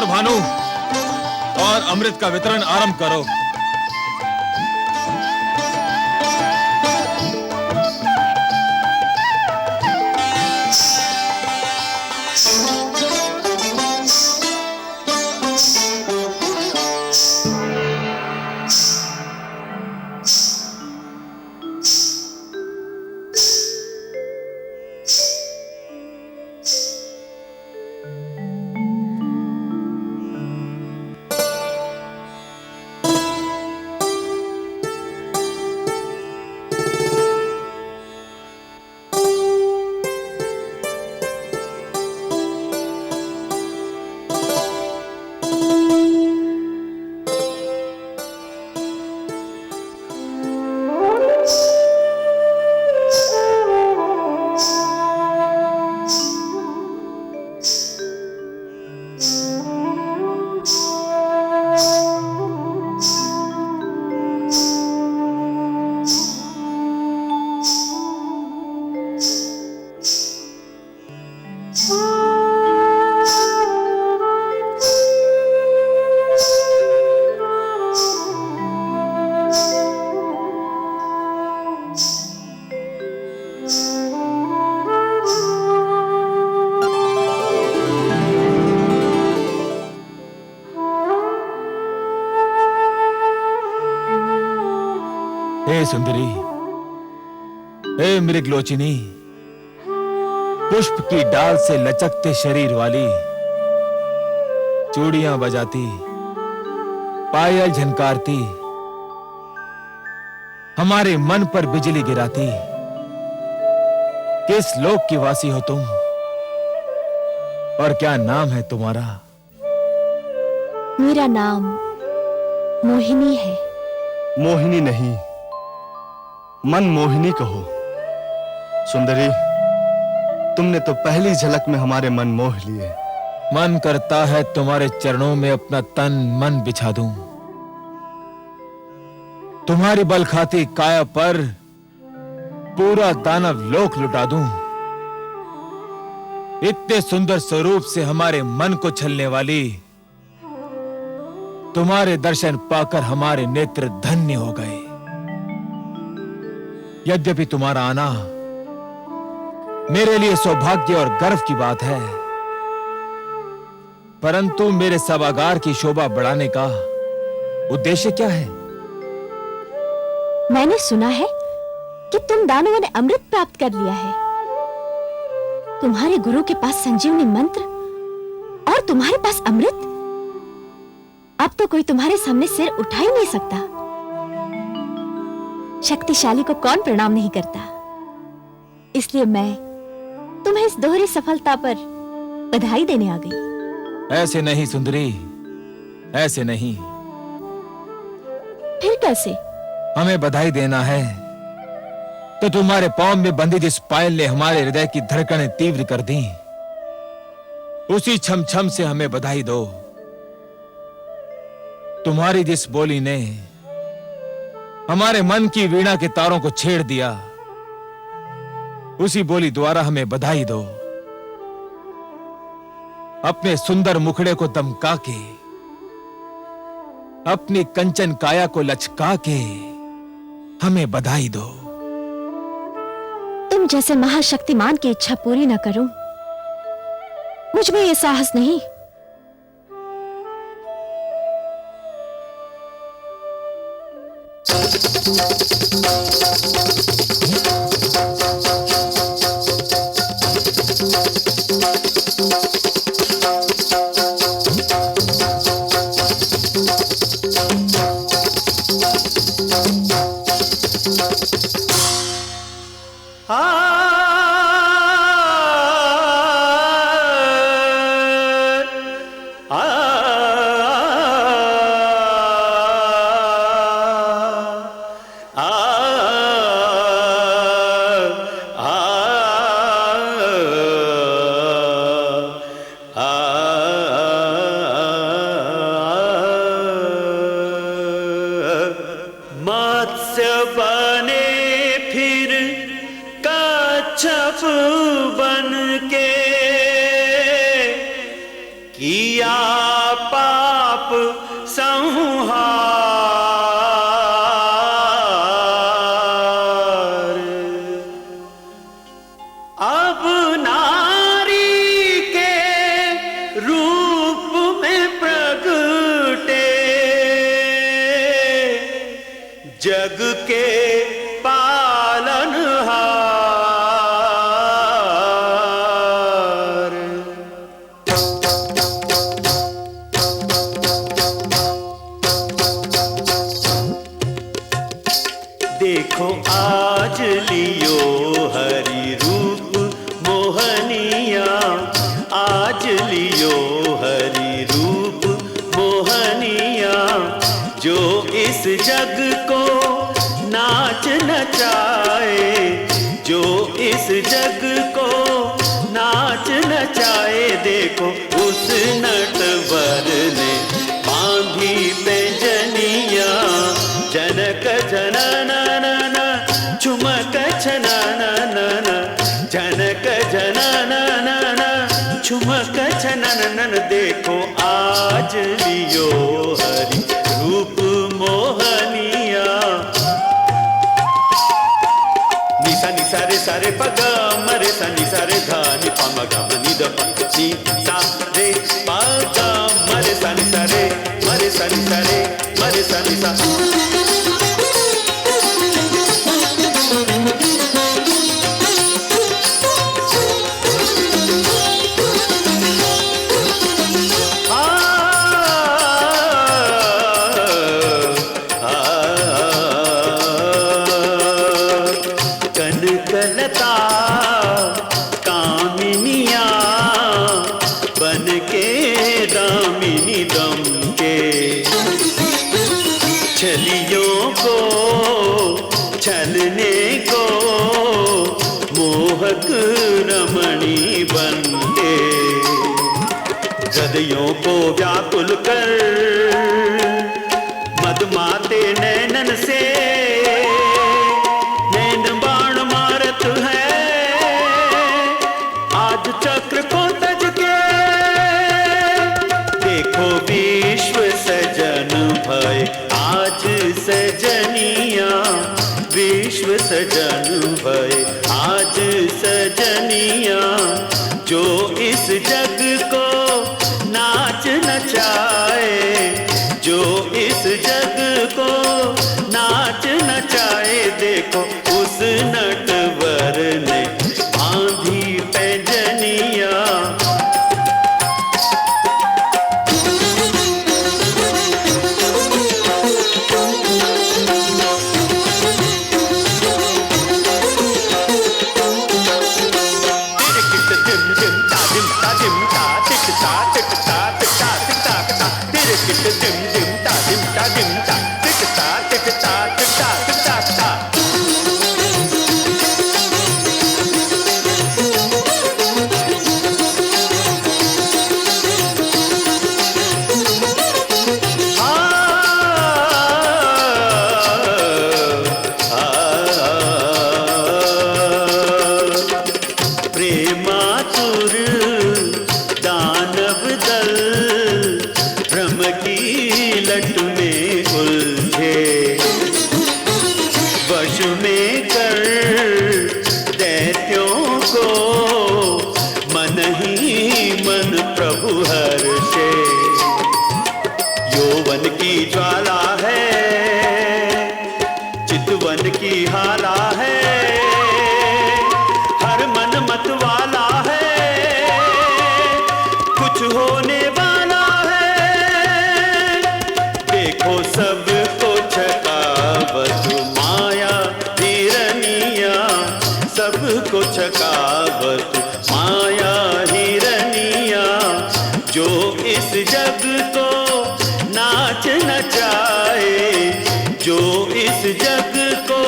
भानु, और अमृत का वितरण आरंभ करो। हे सुंदरी, हे मृगलोचिनी, पुष्प की डाल से लचकते शरीर वाली, चूड़ियां बजाती, पायल झनकारती, हमारे मन पर बिजली गिराती, किस लोक की वासी हो तुम और क्या नाम है तुम्हारा? मेरा नाम मोहिनी है। मोहिनी नहीं, मन मोहिनी कहो। सुंदरी, तुमने तो पहली झलक में हमारे मन मोह लिए। मन करता है तुम्हारे चरणों में अपना तन मन बिछा दूं, तुम्हारी बल खाती काया पर पूरा दानव लोक लुटा दूं। इतने सुंदर स्वरूप से हमारे मन को छलने वाली, तुम्हारे दर्शन पाकर हमारे नेत्र धन्य हो गए। यद्यपि तुम्हारा आना मेरे लिए सौभाग्य और गर्व की बात है, परंतु मेरे सभागार की शोभा बढ़ाने का उद्देश्य क्या है? मैंने सुना है कि तुम दानवों ने अमृत प्राप्त कर लिया है। तुम्हारे गुरु के पास संजीवनी मंत्र और तुम्हारे पास अमृत। अब तो कोई तुम्हारे सामने सिर उठा ही नहीं सकता। शक्तिशाली को कौन प्रणाम नहीं करता। इसलिए मैं तुम्हें इस दोहरी सफलता पर बधाई देने आ गई। ऐसे नहीं सुंदरी, ऐसे नहीं। फिर कैसे? हमें बधाई देना है तो तुम्हारे पांव में बंधी जिस पायल ने हमारे हृदय की धड़कनें तीव्र कर दी, उसी छम छम से हमें बधाई दो। तुम्हारी जिस बोली ने हमारे मन की वीणा के तारों को छेड़ दिया, उसी बोली द्वारा हमें बधाई दो। अपने सुंदर मुखड़े को दमका के, अपनी कंचन काया को लचका के हमें बधाई दो। तुम जैसे महाशक्तिमान की इच्छा पूरी न करूं, मुझ में यह साहस नहीं। बन के किया अब नारी के रूप में प्रगटे जग के पालनहार। देखो आज लियो हरि रूप मोहनिया, आज लियो हरि रूप मोहनिया, जो इस जग को नाच नचाए, जो इस जग को नाच नचाए। देखो उस नटवर ने बांधी पैंजनिया, जनक जनन झुमक छनन, जनक जनन झुमक छनन। देखो आज लियो हरि रूप मोहनिया। निसा निसा रे सारे पग मरे सा निसा रे धा नि प म ग म नि द प नि सा रे पग मरे सा निसा रे मरे सा निसा रे मरे सा निसा। कनकलता कामिनिया बन के दामिनी दम के, छलियों को छलने को मोहक रमणी बन के, हृदयों को व्याकुल कर मदमाते नैनन से नैन बाण मारत है। आज चक्र को तज के देखो विश्व सजन भय, आज सजनिया विश्व सजन भय, आज सजनिया, जो इस जग को नाच नचाए, जो इस जग को नाच नचाए। देखो उस नटवर ने बांधी पैंजनिया। प्रेमातुर दानव दल भ्रम की लट में उलझे, वश में कर दैत्यों को मन ही मन प्रभु हर्षे। यौवन की ज्वाला है, चितवन की हाला है, हर मन मत वाला है, कुछ होने वाला है। देखो सबको छकावत माया हिरनिया, सबको छकावत माया हिरनिया, जो इस जग को नाच नचाए, जो इस जग को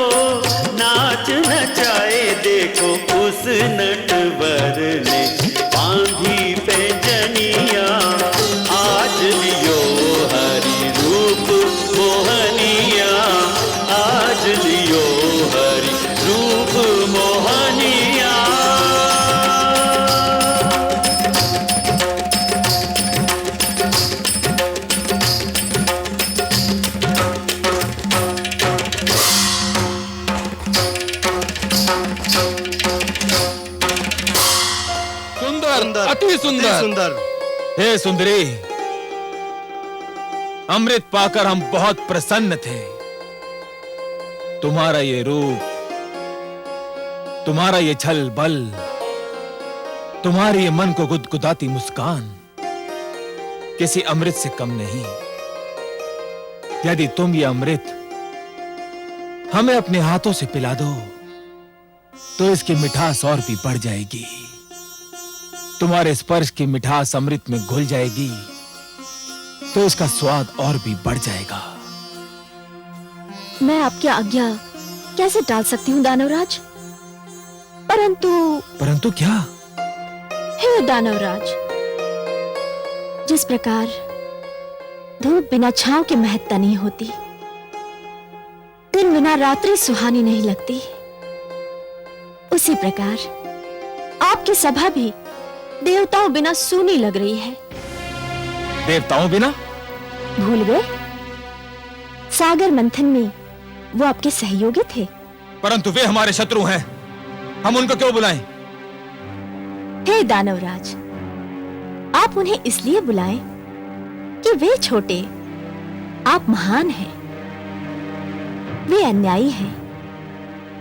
नाच नचाए। देखो उस नटवर ने बांधी पैंजनिया, आज लियो हरि रूप मोहनिया, आज लियो हरि रूप मोहनिया। अति सुंदर। सुंदर। हे सुंदरी, अमृत पाकर हम बहुत प्रसन्न थे। तुम्हारा ये रूप, तुम्हारा ये छल बल, तुम्हारी ये मन को गुदगुदाती मुस्कान किसी अमृत से कम नहीं। यदि तुम ये अमृत हमें अपने हाथों से पिला दो तो इसकी मिठास और भी बढ़ जाएगी। तुम्हारे स्पर्श की मिठास अमृत में घुल जाएगी तो इसका स्वाद और भी बढ़ जाएगा। मैं आपकी आज्ञा कैसे टाल सकती हूँ दानवराज? परंतु क्या? हे दानवराज, जिस प्रकार धूप बिना छांव के महकता नहीं होती, दिन बिना रात्रि सुहानी नहीं लगती, उसी प्रकार आपकी सभा भी देवताओं बिना सूनी लग रही है। देवताओं बिना? भूल गए? सागर मंथन में वो आपके सहयोगी थे। परंतु वे हमारे शत्रु हैं, हम उनको क्यों बुलाएं? हे दानवराज, आप उन्हें इसलिए बुलाएं कि वे छोटे, आप महान हैं। वे अन्यायी हैं,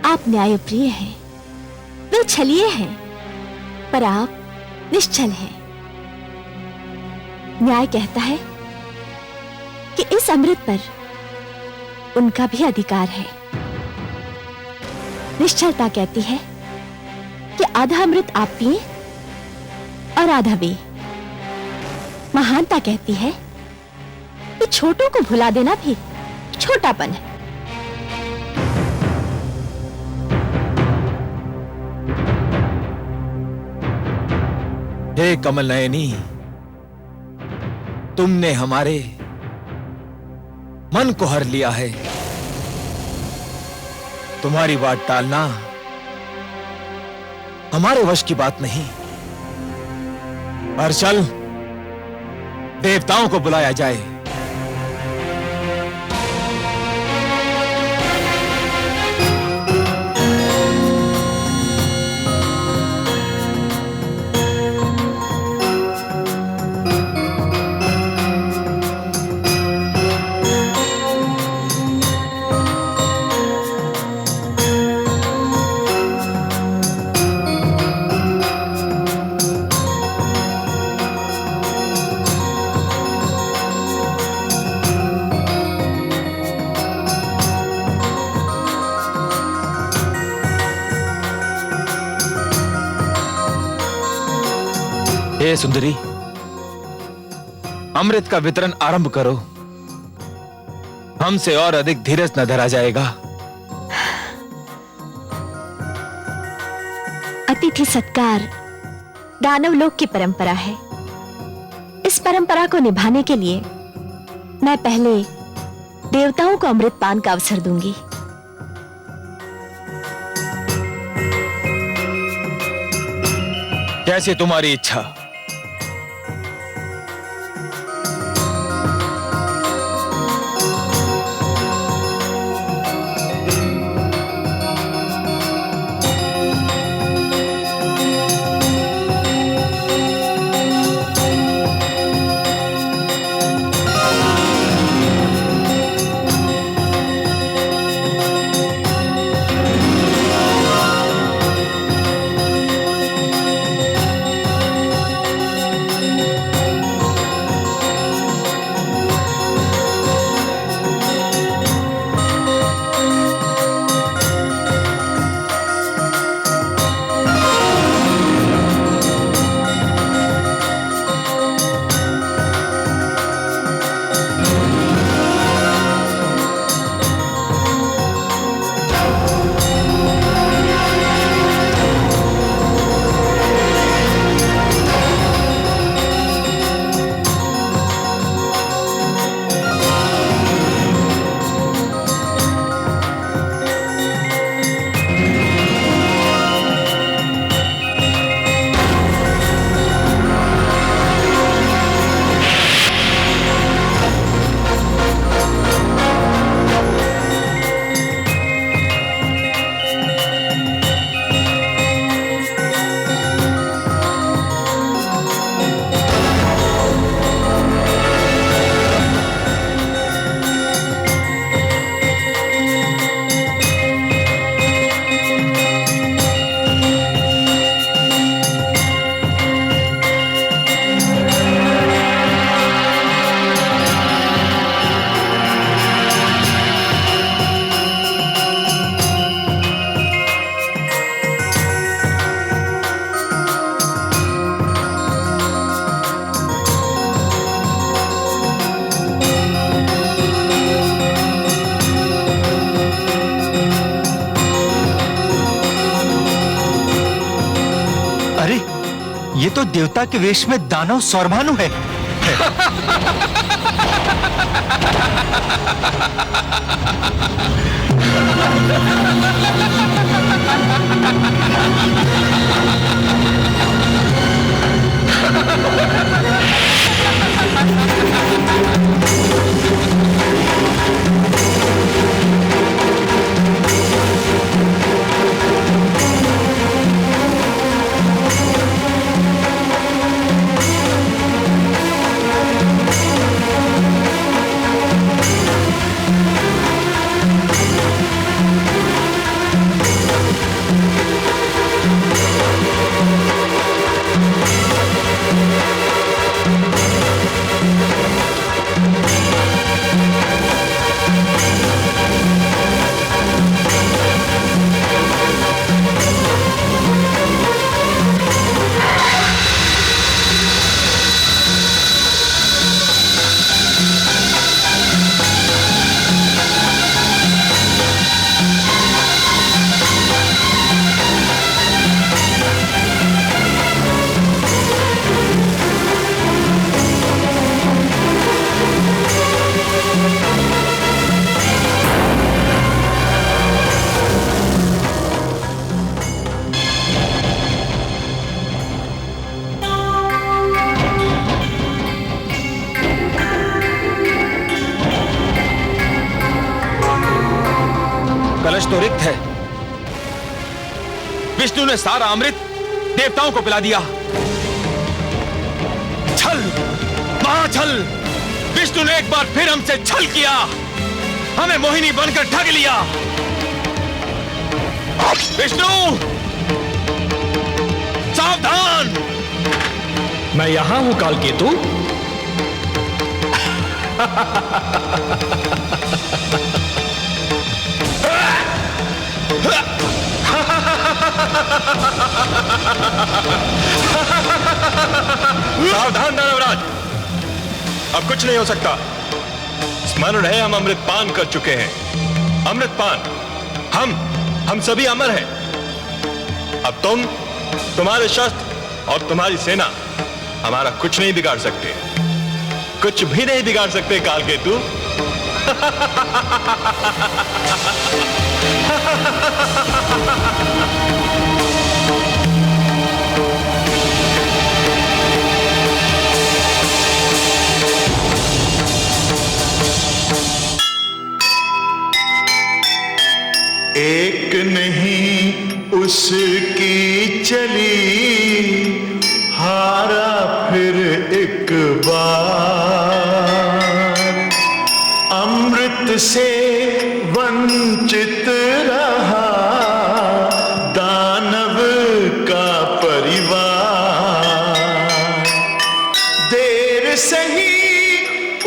आप न्यायप्रिय हैं। वे छलिए हैं, पर आप निश्चल हैं। न्याय कहता है कि इस अमृत पर उनका भी अधिकार है। निश्चलता कहती है कि आधा अमृत आप पिए और आधा वे। महानता कहती है कि छोटों को भुला देना भी छोटापन है। हे कमल नयनी, तुमने हमारे मन को हर लिया है। तुम्हारी बात टालना हमारे वश की बात नहीं। पर चल, देवताओं को बुलाया जाए। हे सुंदरी, अमृत का वितरण आरंभ करो। हमसे और अधिक धीरज न धरा जाएगा। अतिथि सत्कार दानवलोक की परंपरा है। इस परंपरा को निभाने के लिए मैं पहले देवताओं को अमृत पान का अवसर दूंगी। जैसे तुम्हारी इच्छा। ये तो देवता के वेश में दानव सौरभानु है। कलश तो रिक्त है। विष्णु ने सारा अमृत देवताओं को पिला दिया। छल, महाछल! विष्णु ने एक बार फिर हमसे छल किया, हमें मोहिनी बनकर ठग लिया। विष्णु, सावधान! मैं यहां हूं कालकेतु। सावधान दानवराज, अब कुछ नहीं हो सकता। स्मरण है, हम अमृतपान कर चुके हैं। अमृतपान, हम सभी अमर हैं। अब तुम्हारे शस्त्र और तुम्हारी सेना हमारा कुछ नहीं बिगाड़ सकते, कुछ भी नहीं बिगाड़ सकते कालकेतु। एक नहीं उसकी चली, हारा फिर एक बार। अमृत से वंचित रहा दानव का परिवार। देर सही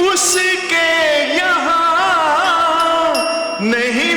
उसके यहाँ नहीं